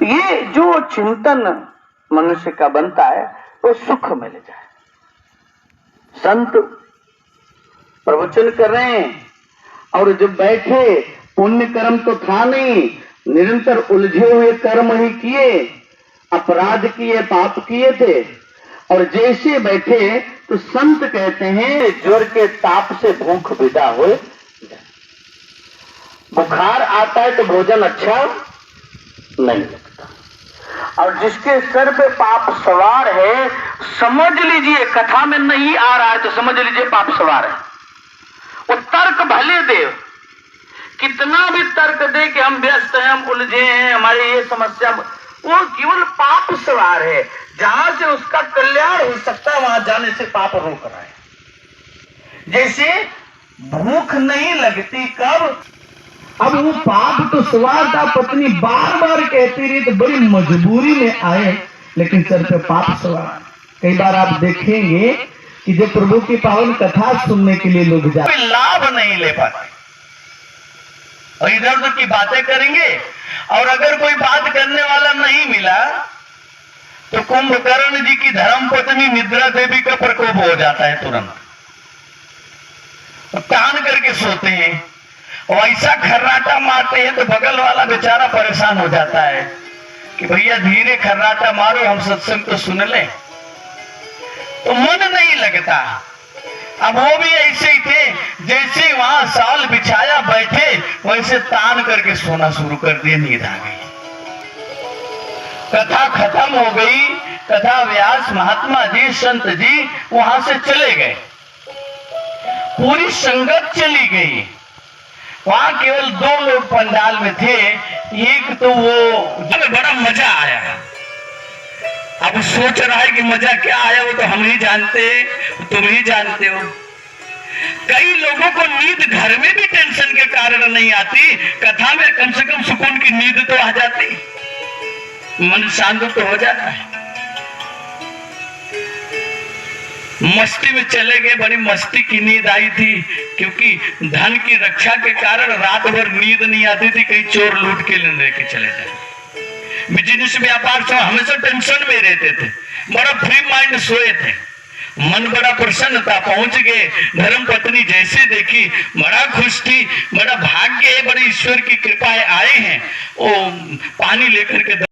ये जो चिंतन मनुष्य का बनता है वो सुख मिल जाए। संत प्रवचन कर रहे हैं और जब बैठे, पुण्य कर्म तो था नहीं, निरंतर उलझे हुए कर्म ही किए, अपराध किए, पाप किए थे, और जैसे बैठे तो संत कहते हैं ज्वर के ताप से भूख विदा हो। बुखार आता है तो भोजन अच्छा नहीं लगता, और जिसके सर पे पाप सवार है, समझ लीजिए कथा में नहीं आ रहा है तो समझ लीजिए पाप सवार है। वो तर्क भले दे, कितना भी तर्क दे कि हम व्यस्त हैं, हम उलझे हैं, हमारी ये समस्या, वो केवल पाप सवार है। जहां से उसका कल्याण हो सकता है वहां जाने से पाप रोक रहा है। जैसे भूख नहीं लगती कब, अब वो पाप तो सवार था, पत्नी बार बार कहती रही तो बड़ी मजबूरी में आए, लेकिन सर पे पाप सवार। कई बार आप देखेंगे कि जब प्रभु की पावन कथा सुनने के लिए लोग जाते, लाभ नहीं ले पाते और इधर उधर की बातें करेंगे, और अगर कोई बात करने वाला नहीं मिला तो कुंभकर्ण जी की धर्म पत्नी निद्रा देवी का प्रकोप हो जाता है तुरंत, तान करके सोते हैं और ऐसा खर्राटा मारते हैं तो बगल वाला बेचारा परेशान हो जाता है कि भैया धीरे खर्राटा मारो, हम सत्संग तो सुन लें। तो मन नहीं लगता। अब वो भी ऐसे ही थे, जैसे वहां साल बिछाया बैठे वैसे तान करके सोना शुरू कर दिए, नींद आ गई। कथा खत्म हो गई, कथा व्यास महात्मा जी संत जी वहां से चले गए, पूरी संगत चली गई। वहां केवल 2 लोग पंडाल में थे। एक तो वो बड़ा मजा आया, अब सोच रहा है कि मजा क्या आया वो तो हम ही जानते हैं, तुम ही जानते हो। कई लोगों को नींद घर में भी टेंशन के कारण नहीं आती, कथा में कम से कम सुकून की नींद तो आ जाती, मन शांत तो हो जाता है। मस्ती में चले गए, बड़ी मस्ती की नींद आई थी, क्योंकि धन की रक्षा के कारण रात भर नींद नहीं आती थी, कहीं चोर लूट के लेके चले जाए। बिजनेस व्यापार से हमेशा टेंशन में रहते थे, बड़ा फ्री माइंड सोए थे, मन बड़ा प्रसन्न था। पहुंच गए, धर्म पत्नी जैसे देखी बड़ा खुश थी, बड़ा भाग्य है, बड़ी ईश्वर की कृपा है, आए हैं वो पानी लेकर के